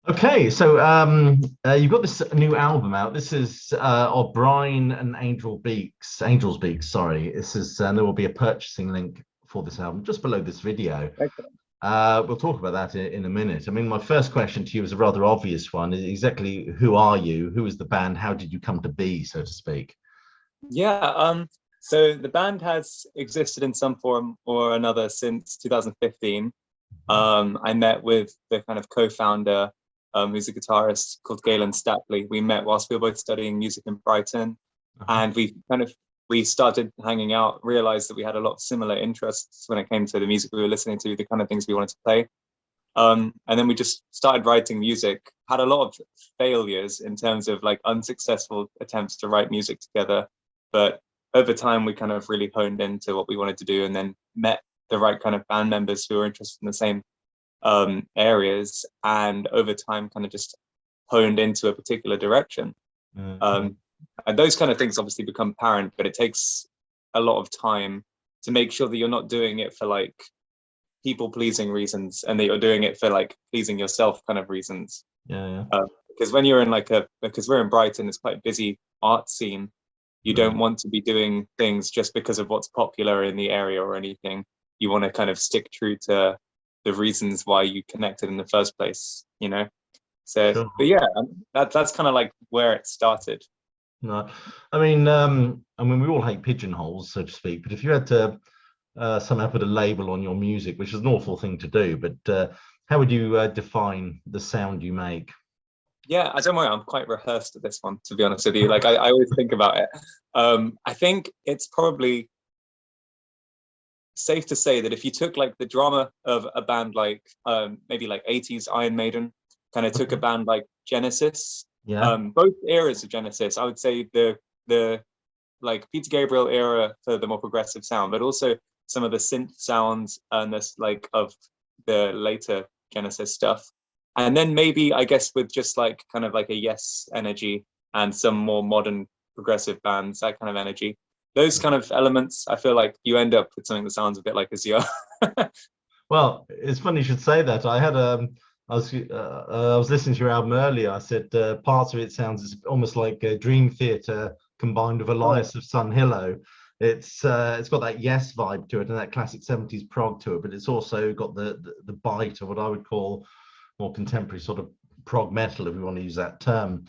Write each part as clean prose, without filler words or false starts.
Okay, so you've got this new album out. This is of Brine and Angel's Beaks. Sorry, this is there will be a purchasing link for this album just below this video. Okay. We'll talk about that in a minute. I mean, my first question to you is a rather obvious one. Exactly who are you? Who is the band? How did you come to be, so to speak? Yeah, so the band has existed in some form or another since 2015. I met with the kind of co-founder, who's a guitarist called Galen Stapley. We met whilst we were both studying music in Brighton, Uh-huh. and we started hanging out, realized that we had a lot of similar interests when it came to the music we were listening to, the kind of things we wanted to play. And then we just started writing music, had a lot of failures in terms of like unsuccessful attempts to write music together. But over time, we kind of really honed into what we wanted to do and then met the right kind of band members who were interested in the same areas. And over time, kind of just honed into a particular direction. Okay. Um, and those kind of things obviously become apparent, but it takes a lot of time to make sure that you're not doing it for like people pleasing reasons and that you're doing it for like pleasing yourself kind of reasons. Yeah, yeah. Because when you're in because we're in Brighton, it's quite a busy art scene. You Right. don't want to be doing things just because of what's popular in the area or anything. You want to kind of stick true to the reasons why you connected in the first place, you know? So, Sure. but yeah, that's kind of like where it started. No, I mean, we all hate pigeonholes, so to speak. But if you had to somehow put a label on your music, which is an awful thing to do, but how would you define the sound you make? Yeah, I don't worry. I'm quite rehearsed at this one, to be honest with you. Like I always think about it. I think it's probably safe to say that if you took like the drama of a band like maybe like 80s Iron Maiden, kind of took a Okay. band like Genesis, Yeah. both eras of Genesis, I would say the like Peter Gabriel era for the more progressive sound, but also some of the synth sounds and this like of the later Genesis stuff. And then maybe I guess with just like kind of like a Yes energy and some more modern progressive bands, that kind of energy. Those kind of elements, I feel like you end up with something that sounds a bit like Azure. Well, it's funny you should say that. I was listening to your album earlier. I said parts of it sounds almost like a Dream Theater combined with Oh, Elias of Sun Hillow. It's got that Yes vibe to it and that classic 70s prog to it, but it's also got the bite of what I would call more contemporary sort of prog metal, if we want to use that term.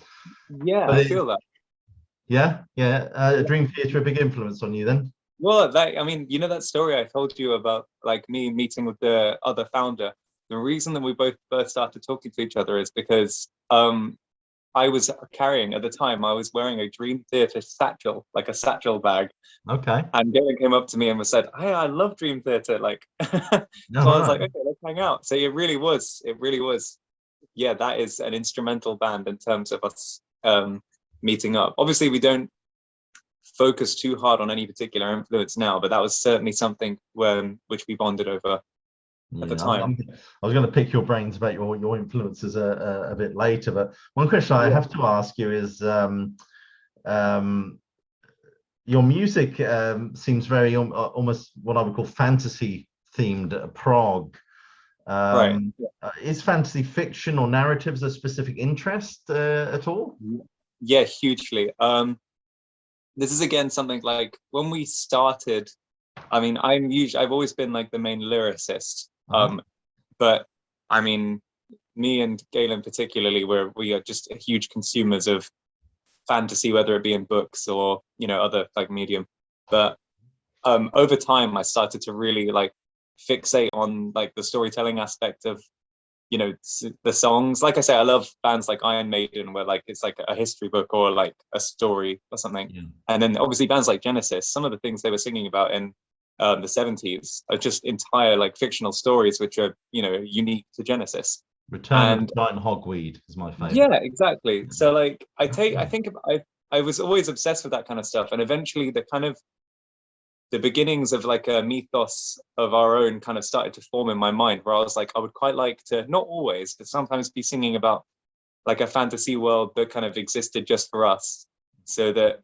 yeah, But I feel that. yeah, yeah, Dream Theater a big influence on you then? Well, that I mean, you know that story I told you about, like me meeting with the other founder. The reason that we both first started talking to each other is because I was carrying at the time I was wearing a Dream Theater satchel, like a satchel bag, Okay. and Gavin came up to me and was said, "Hey, I love Dream Theater." Like, All so I was right. like, "Okay, let's hang out." So it really was. Yeah, that is an instrumental band in terms of us meeting up. Obviously, we don't focus too hard on any particular influence now, but that was certainly something which we bonded over at the Yeah, time. I was going to pick your brains about your influences a bit later, but one question I Yeah. have to ask you is um, your music seems very almost what I would call fantasy themed prog. Right. Is fantasy fiction or narratives a specific interest at all? Yeah, hugely. This is again something like when we started. I mean, I've always been like the main lyricist. Uh-huh. But I mean, me and Galen particularly, we are just huge consumers of fantasy, whether it be in books or other like medium. But over time, I started to really like fixate on like the storytelling aspect of the songs. Like I say, I love bands like Iron Maiden, where like it's like a history book or like a story or something. Yeah. And then obviously bands like Genesis, some of the things they were singing about in the 70s are just entire like fictional stories which are unique to Genesis. Return of the And Giant Hogweed is my favorite. yeah, exactly. So like I think I was always obsessed with that kind of stuff, and eventually the beginnings of like a mythos of our own kind of started to form in my mind, where I was like, I would quite like to, not always, but sometimes be singing about like a fantasy world that kind of existed just for us, so that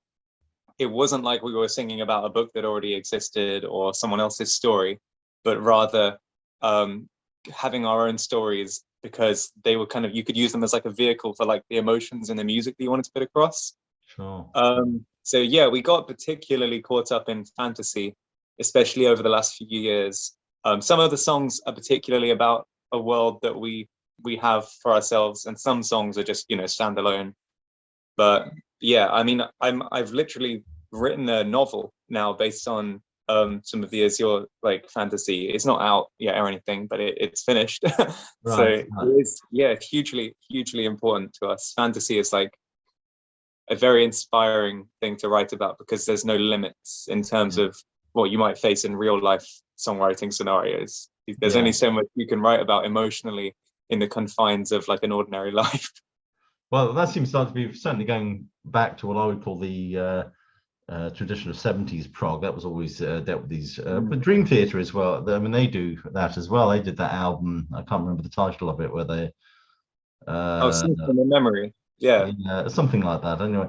it wasn't like we were singing about a book that already existed or someone else's story, but rather um, having our own stories because they were kind of, you could use them as like a vehicle for like the emotions and the music that you wanted to put across. Sure. So yeah, we got particularly caught up in fantasy, especially over the last few years. Some of the songs are particularly about a world that we have for ourselves, and some songs are just, you know, standalone. But yeah, I mean, I've literally written a novel now based on some of the Azure like fantasy. It's not out yet or anything, but it's finished. So Right. it is, yeah, hugely important to us. Fantasy is like a very inspiring thing to write about because there's no limits in terms of what you might face in real life songwriting scenarios. There's only so much you can write about emotionally in the confines of like an ordinary life. Well, that seems like to be certainly going back to what I would call the tradition of 70s prog. That was always dealt with these, but Dream Theater as well. I mean, they do that as well. They did that album. I can't remember the title of it, where they From the memory. Yeah. Something like that. Anyway,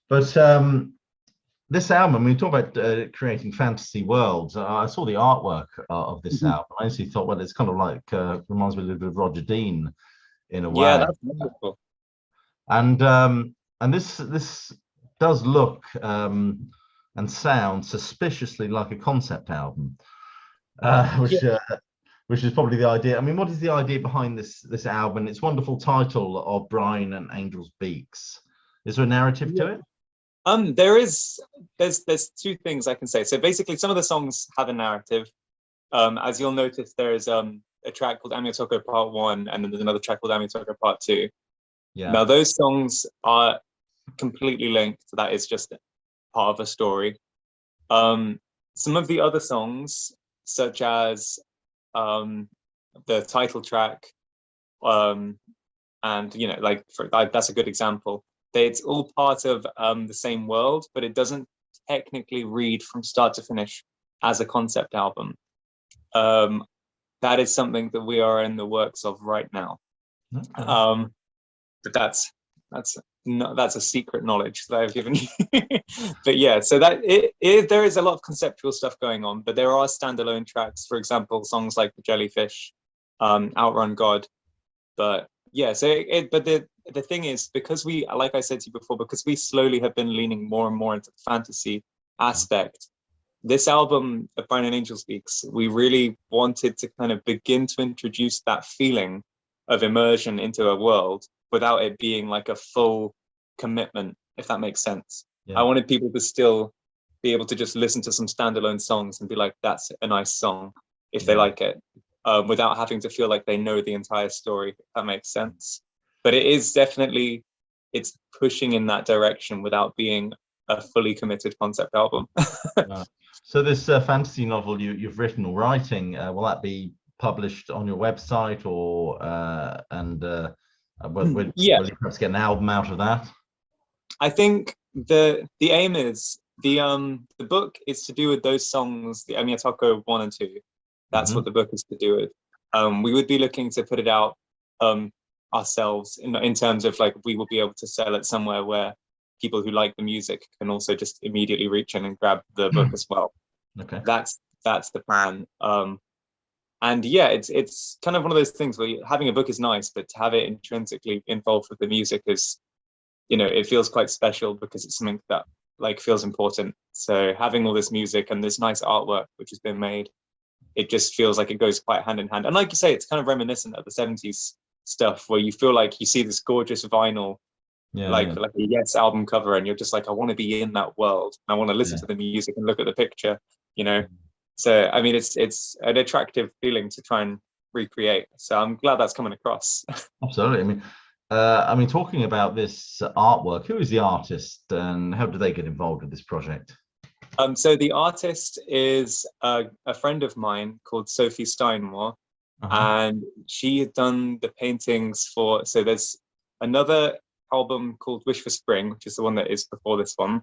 but this album, we talk about creating fantasy worlds. I saw the artwork of this album. I actually thought, well, it's kind of like reminds me a little bit of Roger Dean in a way. Yeah, that's wonderful. And this does look and sound suspiciously like a concept album, which is probably the idea. I mean, what is the idea behind this album? Its wonderful title of Brine and Angel's Beaks. Is there a narrative to it? There's two things I can say. So basically, some of the songs have a narrative. As you'll notice, there's a track called Amiotoko Part 1, and then there's another track called Amiotoko Part 2. Yeah. Now those songs are completely linked. That is just part of a story. Some of the other songs, such as the title track, and you know, like that's a good example. It's all part of the same world, but it doesn't technically read from start to finish as a concept album. That is something that we are in the works of right now. Okay. But that's a secret knowledge that I've given you. But yeah, so that there is a lot of conceptual stuff going on, but there are standalone tracks, for example, songs like The Jellyfish, Outrun God. But yeah, so but the thing is, because we, like I said to you before, because we slowly have been leaning more and more into the fantasy aspect, this album, of Brine and Angel Beaks, we really wanted to kind of begin to introduce that feeling of immersion into a world without it being like a full commitment, if that makes sense. I wanted people to still be able to just listen to some standalone songs and be like, that's a nice song, if they like it, without having to feel like they know the entire story, if that makes sense. But it is definitely, it's pushing in that direction without being a fully committed concept album. So this fantasy novel you've written or writing, will that be published on your website, or will you perhaps get an album out of that? I think the aim is the book is to do with those songs, the Amiotoko 1 and 2. That's what the book is to do with. We would be looking to put it out ourselves in terms of like, we will be able to sell it somewhere where people who like the music can also just immediately reach in and grab the book as well. Okay, that's the plan. And yeah, it's kind of one of those things where having a book is nice, but to have it intrinsically involved with the music is, you know, it feels quite special because it's something that like feels important. So having all this music and this nice artwork which has been made, it just feels like it goes quite hand in hand. And like you say, it's kind of reminiscent of the 70s stuff where you feel like you see this gorgeous vinyl, like a Yes album cover, and you're just like, I want to be in that world. I want to listen to the music and look at the picture, you know. So I mean, it's an attractive feeling to try and recreate. So I'm glad that's coming across. Absolutely. I mean, talking about this artwork, who is the artist and how do they get involved with this project? So the artist is a friend of mine called Sophie Steinmore, and she had done the paintings for. So there's another album called Wish for Spring, which is the one that is before this one.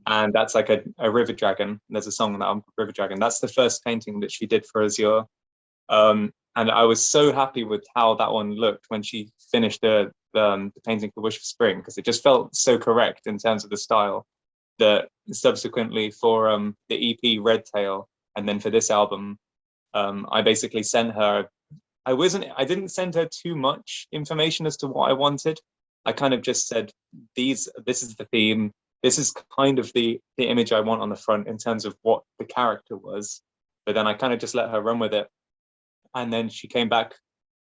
And that's like a river dragon. There's a song on that album called River Dragon. That's the first painting that she did for Azure. And I was so happy with how that one looked when she finished the painting for Wish for Spring, because it just felt so correct in terms of the style, that subsequently for the EP Red Tail, and then for this album, I basically sent her I didn't send her too much information as to what I wanted. I kind of just said, this is the theme. This is kind of the image I want on the front in terms of what the character was. But then I kind of just let her run with it. And then she came back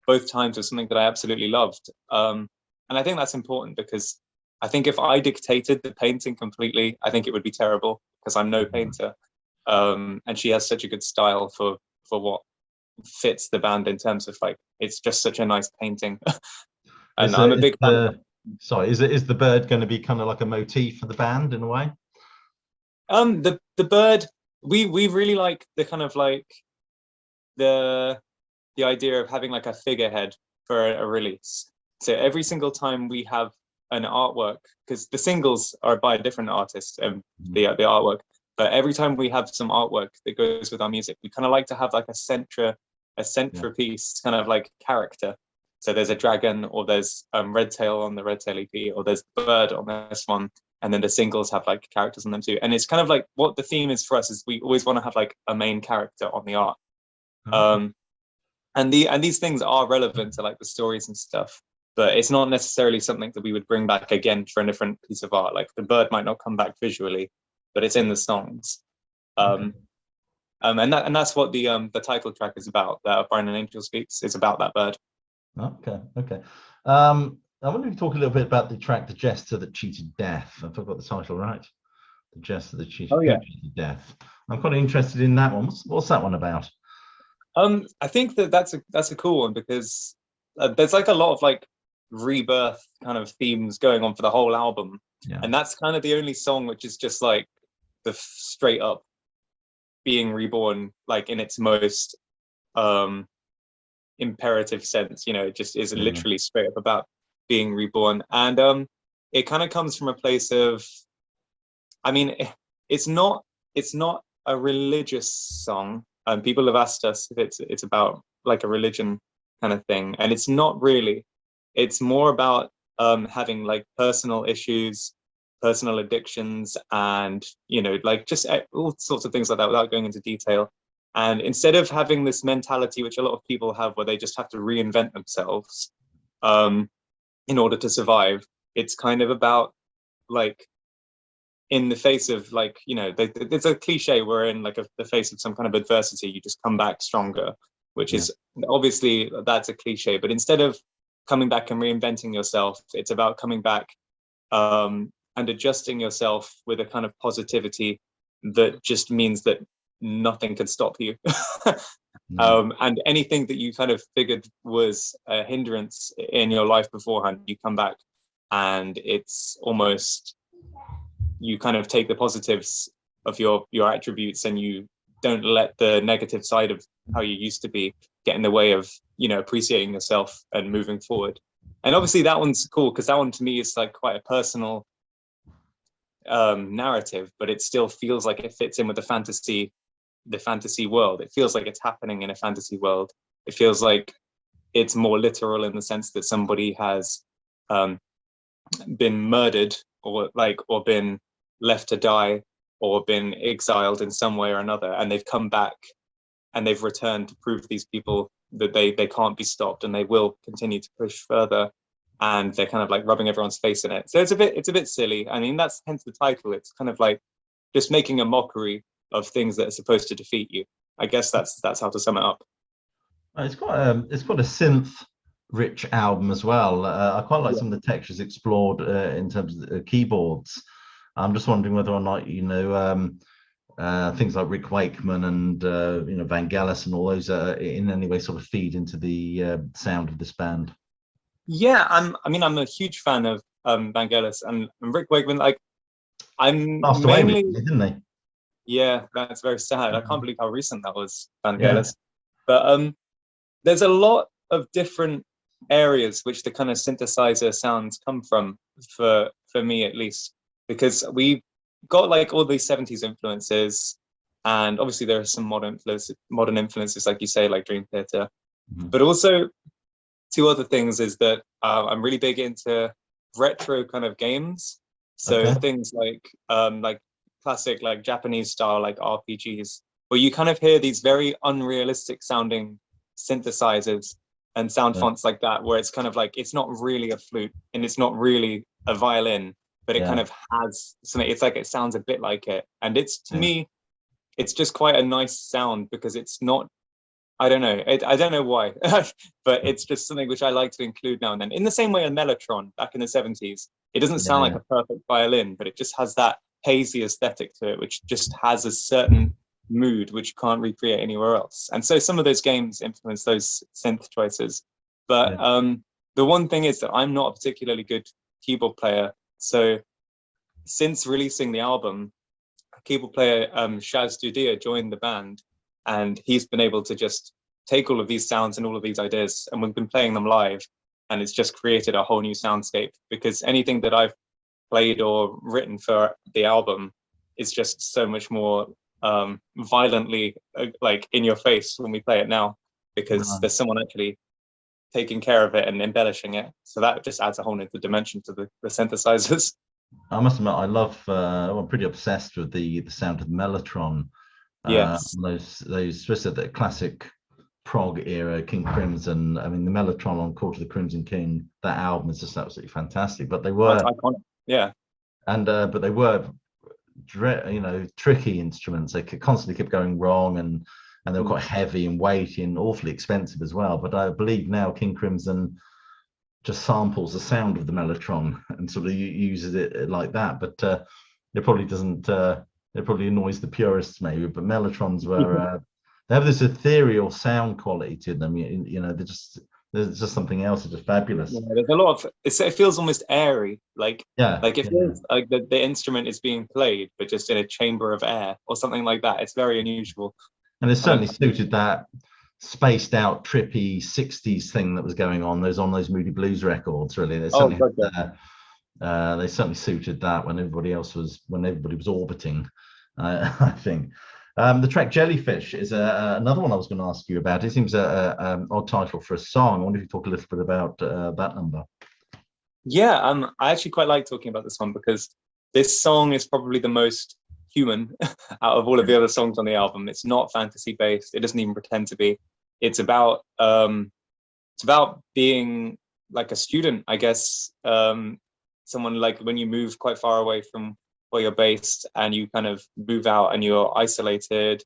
both times with something that I absolutely loved. And I think that's important because I think if I dictated the painting completely, I think it would be terrible because I'm no painter. And she has such a good style for what fits the band in terms of like, it's just such a nice painting. And I'm a big fan. Sorry, is the bird going to be kind of like a motif for the band in a way? The bird, we really like the kind of like the idea of having like a figurehead for a release. So every single time we have an artwork, because the singles are by a different artist and the artwork, but every time we have some artwork that goes with our music, we kind of like to have like a centerpiece kind of like character. So there's a dragon, or there's Red Tail on the Red Tail EP, or there's bird on this one, and then the singles have like characters on them too. And it's kind of like what the theme is for us is we always want to have like a main character on the art. And these things are relevant to like the stories and stuff, but it's not necessarily something that we would bring back again for a different piece of art. Like the bird might not come back visually, but it's in the songs. And that's what the title track is about. That Brine and Angel Speaks is about that bird. Okay. I wonder if you talk a little bit about the track "The Jester That Cheated Death." I've got the title right. "The Jester That Cheated Death." I'm quite interested in that one. What's that one about? I think that's a cool one because there's like a lot of like rebirth kind of themes going on for the whole album, and that's kind of the only song which is just like the straight up being reborn, like in its most imperative sense. You know, it just is literally straight up about being reborn, and it kind of comes from a place of, I mean, it's not a religious song. People have asked us if it's about like a religion kind of thing, and it's not really. It's more about having like personal issues, personal addictions, and like just all sorts of things like that without going into detail. And instead of having this mentality, which a lot of people have, where they just have to reinvent themselves in order to survive, it's kind of about like, in the face of like, there's a cliche where in like the face of some kind of adversity, you just come back stronger, which is obviously that's a cliche, but instead of coming back and reinventing yourself, it's about coming back and adjusting yourself with a kind of positivity that just means that nothing can stop you. And anything that you kind of figured was a hindrance in your life beforehand, you come back and it's almost, you kind of take the positives of your attributes and you don't let the negative side of how you used to be get in the way of appreciating yourself and moving forward. And obviously that one's cool because that one to me is like quite a personal narrative, but it still feels like it fits in with the fantasy world. It feels like it's happening in a fantasy world. It feels like it's more literal in the sense that somebody has been murdered or been left to die or been exiled in some way or another, and they've come back and they've returned to prove to these people that they can't be stopped and they will continue to push further, and they're kind of like rubbing everyone's face in it. So it's a bit silly. I mean, that's hence the title. It's kind of like just making a mockery of things that are supposed to defeat you. I guess that's how to sum it up. It's quite a synth rich album as well. I quite like some of the textures explored in terms of the keyboards. I'm just wondering whether or not things like Rick Wakeman and Vangelis and all those in any way sort of feed into the sound of this band. Yeah, I'm a huge fan of Vangelis and Rick Wakeman. Like, I'm Passed away recently, didn't they? Yeah, that's very sad. I can't believe how recent that was, Vangelis. But there's a lot of different areas which the kind of synthesizer sounds come from, for me at least, because we got like all these 70s influences, and obviously there are some modern influences, like you say, like Dream Theater. But also two other things is that I'm really big into retro kind of games. So things like classic like Japanese style like RPGs, where you kind of hear these very unrealistic sounding synthesizers and sound fonts like that, where it's kind of like, it's not really a flute and it's not really a violin, but it kind of has something. It's like, it sounds a bit like it. And it's, to me, it's just quite a nice sound, because it's not, I don't know, I don't know why, but it's just something which I like to include now and then. In the same way a mellotron back in the 70s, it doesn't sound like a perfect violin, but it just has that hazy aesthetic to it, which just has a certain mood which you can't recreate anywhere else. And so some of those games influence those synth choices. But the one thing is that I'm not a particularly good keyboard player. So since releasing the album, keyboard player Shaz Dudia joined the band, and he's been able to just take all of these sounds and all of these ideas, and we've been playing them live, and it's just created a whole new soundscape, because anything that I've played or written for the album is just so much more violently like in your face when we play it now, because there's someone actually taking care of it and embellishing it. So that just adds a whole new dimension to the synthesizers. I must admit, I love. I'm pretty obsessed with the sound of mellotron. Yes. Those especially the classic prog era, King Crimson. I mean, the mellotron on Court of the Crimson King. That album is just absolutely fantastic. But they were iconic. Yeah. And but they were, tricky instruments. They constantly kept going wrong, and they were quite heavy and weighty and awfully expensive as well. But I believe now King Crimson just samples the sound of the mellotron and sort of uses it like that. But it probably doesn't. It probably annoys the purists maybe. But mellotrons were they have this ethereal sound quality to them. There's just something else. It's just fabulous. Yeah, there's a lot of it feels almost airy, like it feels like the instrument is being played, but just in a chamber of air or something like that. It's very unusual. And it certainly suited that spaced out, trippy 60s thing that was going on. Those Moody Blues records, really. They certainly suited that when everybody was orbiting. I think. The track Jellyfish is another one I was going to ask you about. It seems an odd title for a song. I wonder if you talk a little bit about that number. Yeah, I actually quite like talking about this one, because this song is probably the most human out of all of the other songs on the album. It's not fantasy based. It doesn't even pretend to be. It's about being like a student, I guess. Someone, like when you move quite far away from where you're based and you kind of move out and you're isolated,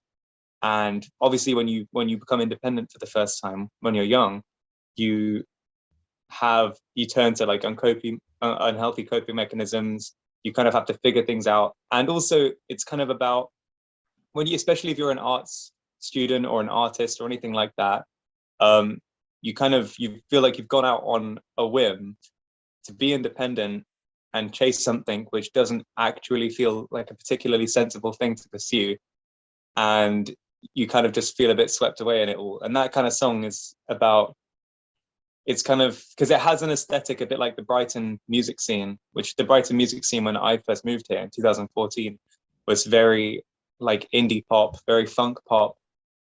and obviously when you become independent for the first time when you're young, you turn to like unhealthy coping mechanisms. You kind of have to figure things out. And also it's kind of about especially if you're an arts student or an artist or anything like that, you feel like you've gone out on a whim to be independent and chase something which doesn't actually feel like a particularly sensible thing to pursue. And you kind of just feel a bit swept away in it all. And that kind of song is about, it's kind of, because it has an aesthetic a bit like the Brighton music scene, which the Brighton music scene when I first moved here in 2014 was very like indie pop, very funk pop,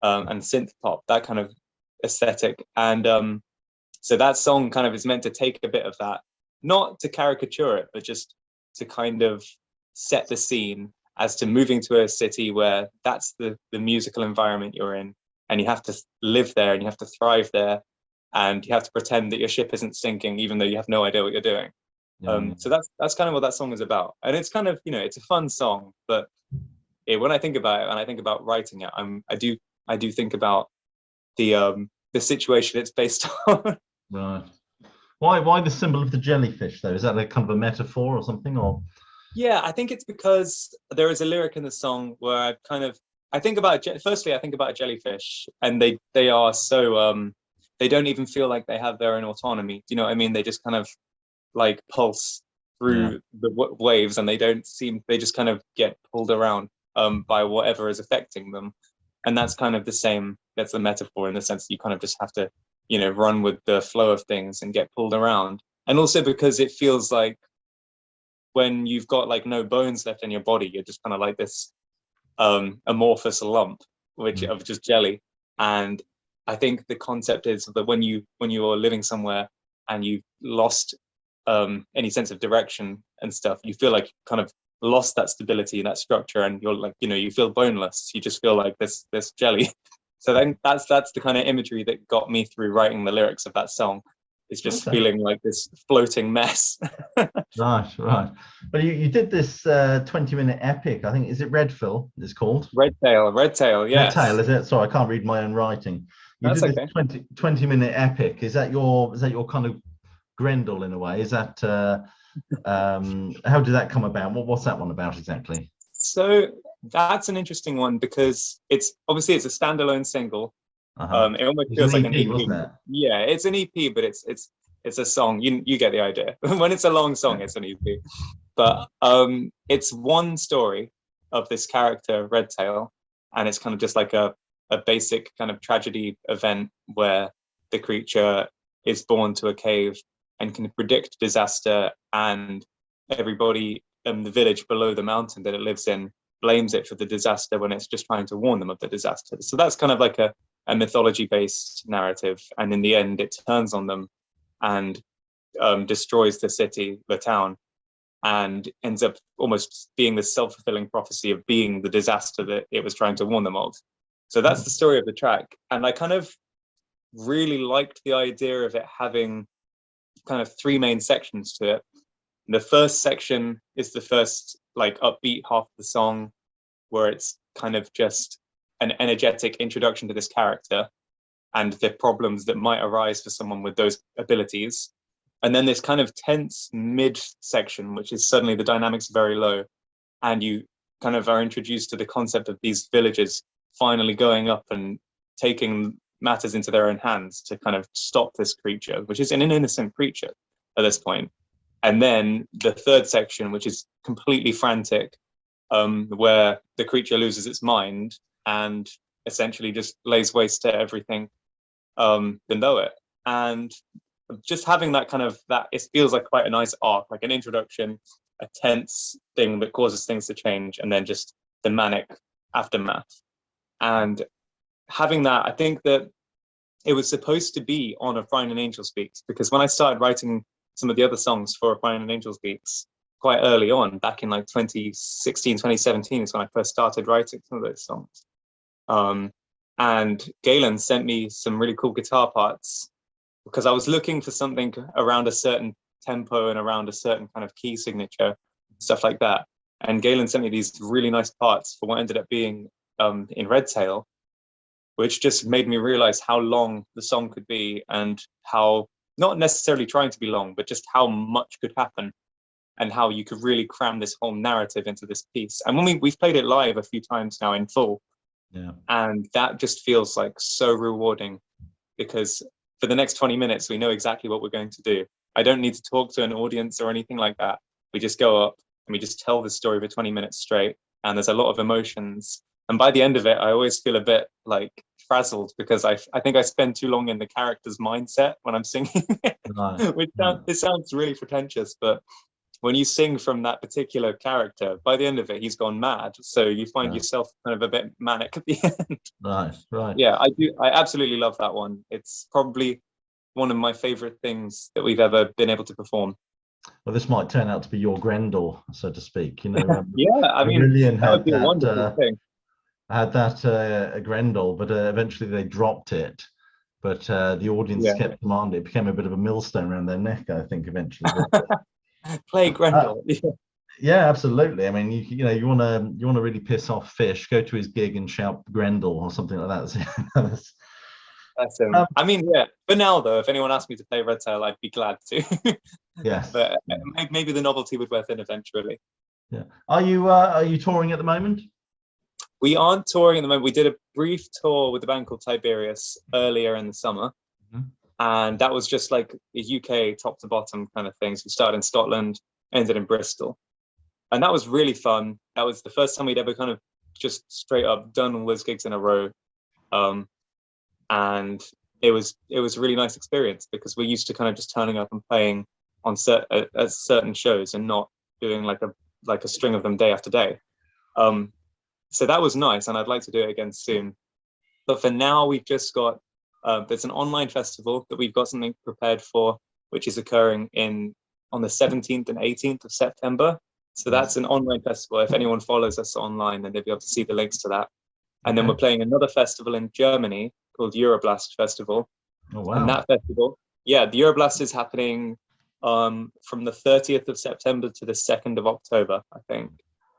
and synth pop, that kind of aesthetic. And so that song kind of is meant to take a bit of that, not to caricature it, but just to kind of set the scene as to moving to a city where that's the musical environment you're in, and you have to live there and you have to thrive there, and you have to pretend that your ship isn't sinking even though you have no idea what you're doing. So that's kind of what that song is about. And it's kind of, it's a fun song, but when I think about it and I think about writing it, I do think about the situation it's based on. Right. Why the symbol of the jellyfish though? Is that like kind of a metaphor or something, or? Yeah, I think it's because there is a lyric in the song where I think about a jellyfish, and they are so they don't even feel like they have their own autonomy. Do you know what I mean? They just kind of like pulse through the waves, and they just kind of get pulled around by whatever is affecting them. And that's kind of that's the metaphor, in the sense that you kind of just have to run with the flow of things and get pulled around. And also because it feels like when you've got like no bones left in your body, you're just kind of like this amorphous lump of just jelly. And I think the concept is that when you're living somewhere and you've lost any sense of direction and stuff, you feel like you kind of lost that stability, that structure, and you're like, you feel boneless. You just feel like this jelly. So then that's the kind of imagery that got me through writing the lyrics of that song. It's just feeling like this floating mess. Right. But you did this 20-minute epic. I think, is it Redfill? It's called Red Tail, yes. Red Tail, is it? Sorry, I can't read my own writing. You That's did this okay. 20-minute epic. Is that your kind of Grendel in a way? Is that how did that come about? What's that one about exactly? So that's an interesting one because it's a standalone single. It almost feels like an EP, wasn't it? Yeah, it's an EP, but it's a song. You get the idea. When it's a long song, it's an EP. But it's one story of this character, Red Tail, and it's kind of just like a basic kind of tragedy event where the creature is born to a cave and can predict disaster, and everybody in the village below the mountain that it lives in blames it for the disaster when it's just trying to warn them of the disaster. So that's kind of like a mythology-based narrative, and in the end it turns on them and destroys the city, the town, and ends up almost being the self-fulfilling prophecy of being the disaster that it was trying to warn them of. So that's the story of the track, and I kind of really liked the idea of it having kind of three main sections to it. The first section is the first like upbeat half of the song, where it's kind of just an energetic introduction to this character and the problems that might arise for someone with those abilities. And then this kind of tense mid section, which is suddenly the dynamics are very low, and you kind of are introduced to the concept of these villagers finally going up and taking matters into their own hands to kind of stop this creature, which is an innocent creature at this point. And then the third section, which is completely frantic, where the creature loses its mind and essentially just lays waste to everything below it. And just having that kind of, that it feels like quite a nice arc, like an introduction, a tense thing that causes things to change, and then just the manic aftermath. And having that, I think that it was supposed to be on A Fine and Angel Speaks, because when I started writing some of the other songs for A Fine and Angel Speaks quite early on, back in like 2016, 2017 is when I first started writing some of those songs. And Galen sent me some really cool guitar parts because I was looking for something around a certain tempo and around a certain kind of key signature, stuff like that. And Galen sent me these really nice parts for what ended up being in Red Tail, which just made me realize how long the song could be, and how, not necessarily trying to be long, but just how much could happen and how you could really cram this whole narrative into this piece. And when we've played it live a few times now in full, and that just feels like so rewarding, because for the next 20 minutes, we know exactly what we're going to do. I don't need to talk to an audience or anything like that. We just go up and we just tell the story for 20 minutes straight. And there's a lot of emotions. And by the end of it, I always feel a bit like frazzled, because I think I spend too long in the character's mindset when I'm singing, which sounds really pretentious, but when you sing from that particular character, by the end of it, he's gone mad. So you find yourself kind of a bit manic at the end. Right. Yeah, I do. I absolutely love that one. It's probably one of my favorite things that we've ever been able to perform. Well, this might turn out to be your Grendel, so to speak. You know, yeah, I mean, that would be a wonderful thing. Had that a Grendel, but eventually they dropped it. But the audience kept demanding. It became a bit of a millstone around their neck, I think, eventually. Play Grendel. Yeah, absolutely. I mean, you want to really piss off Fish, go to his gig and shout Grendel or something like that. That's him. I mean, yeah. For now, though, if anyone asked me to play Red Tail, I'd be glad to. Yes. But maybe the novelty would wear thin eventually. Yeah. Are you touring at the moment? We aren't touring at the moment. We did a brief tour with a band called Tiberius earlier in the summer. And that was just like a UK top to bottom kind of thing. So we started in Scotland, ended in Bristol. And that was really fun. That was the first time we'd ever kind of just straight up done all those gigs in a row. And it was a really nice experience, because we're used to kind of just turning up and playing on certain shows and not doing like a string of them day after day. So that was nice, and I'd like to do it again soon. But for now, we've just got there's an online festival that we've got something prepared for, which is occurring on the 17th and 18th of September. So that's an online festival. If anyone follows us online, then they'll be able to see the links to that. And then we're playing another festival in Germany called Euroblast Festival. Oh, wow. And that festival, yeah, the Euroblast is happening from the 30th of September to the 2nd of October, I think.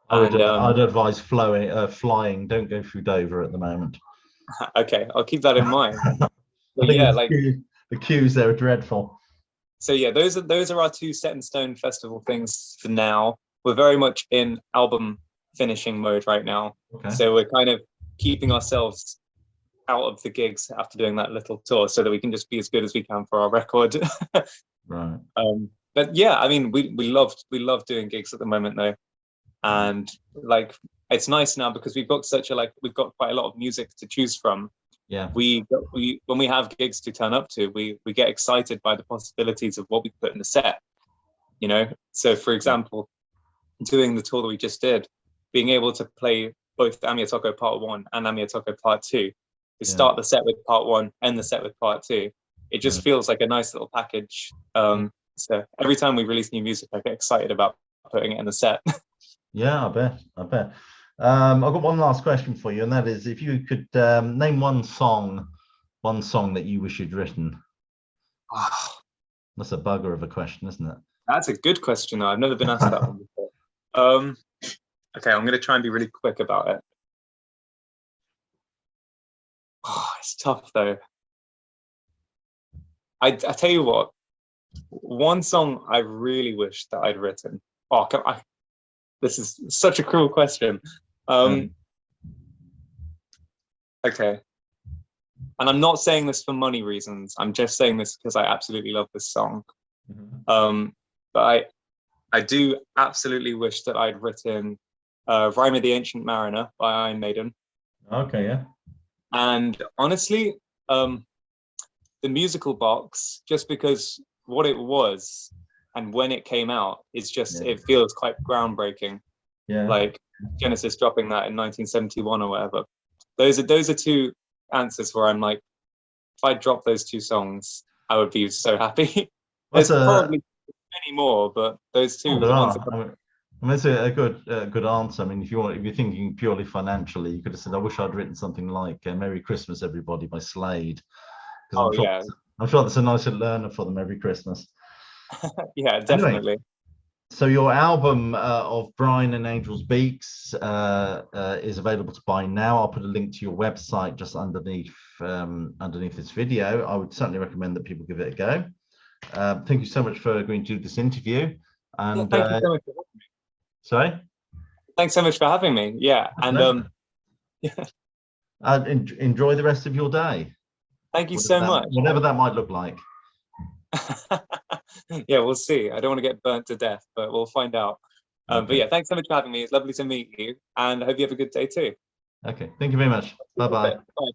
I'd advise flying. Don't go through Dover at the moment. Okay, I'll keep that in mind. I think yeah, like the queues there are dreadful. So yeah, those are our two set in stone festival things for now. We're very much in album finishing mode right now. Okay. So we're kind of keeping ourselves out of the gigs after doing that little tour so that we can just be as good as we can for our record. Right. But yeah, I mean, we love doing gigs at the moment though. And like, it's nice now because we've got we've got quite a lot of music to choose from. Yeah. When we have gigs to turn up to, we get excited by the possibilities of what we put in the set, you know? So for example, doing the tour that we just did, being able to play both Amiatoko Part 1 and Amiatoko Part 2, we start the set with Part 1, end the set with Part 2. It just feels like a nice little package. So every time we release new music, I get excited about putting it in the set. Yeah, I bet. I've got one last question for you, and that is, if you could name one song that you wish you'd written. That's a bugger of a question, isn't it? That's a good question. I've never been asked that one before. Okay, I'm going to try and be really quick about it. It's tough though. I tell you what, one song I really wish that I'd written. This is such a cruel question. Okay. And I'm not saying this for money reasons. I'm just saying this because I absolutely love this song. But I do absolutely wish that I'd written Rhyme of the Ancient Mariner by Iron Maiden. Okay, yeah. And honestly, the musical box, just because what it was and when it came out, is just, it feels quite groundbreaking. Yeah. Like Genesis dropping that in 1971 or whatever. Those are two answers where I'm like, if I drop those two songs, I would be so happy. There's probably many more, but those two are the ones that... I mean, it's a good answer. I mean, if you're thinking purely financially, you could have said, "I wish I'd written something like Merry Christmas, Everybody" by Slade. I'm sure that's a nice learner for them every Christmas. Yeah, definitely. Anyway, so your album of Brine and Angel's Beaks is available to buy now. I'll put a link to your website just underneath this video. I would certainly recommend that people give it a go. Thank you so much for agreeing to do this interview. And thank you so much for having me. Sorry? Thanks so much for having me. Yeah, and enjoy the rest of your day. Thank you so much. Whatever that might look like. Yeah, we'll see. I don't want to get burnt to death, but we'll find out. But yeah, thanks so much for having me. It's lovely to meet you, and I hope you have a good day too. Okay, thank you very much. Bye-bye. Bye.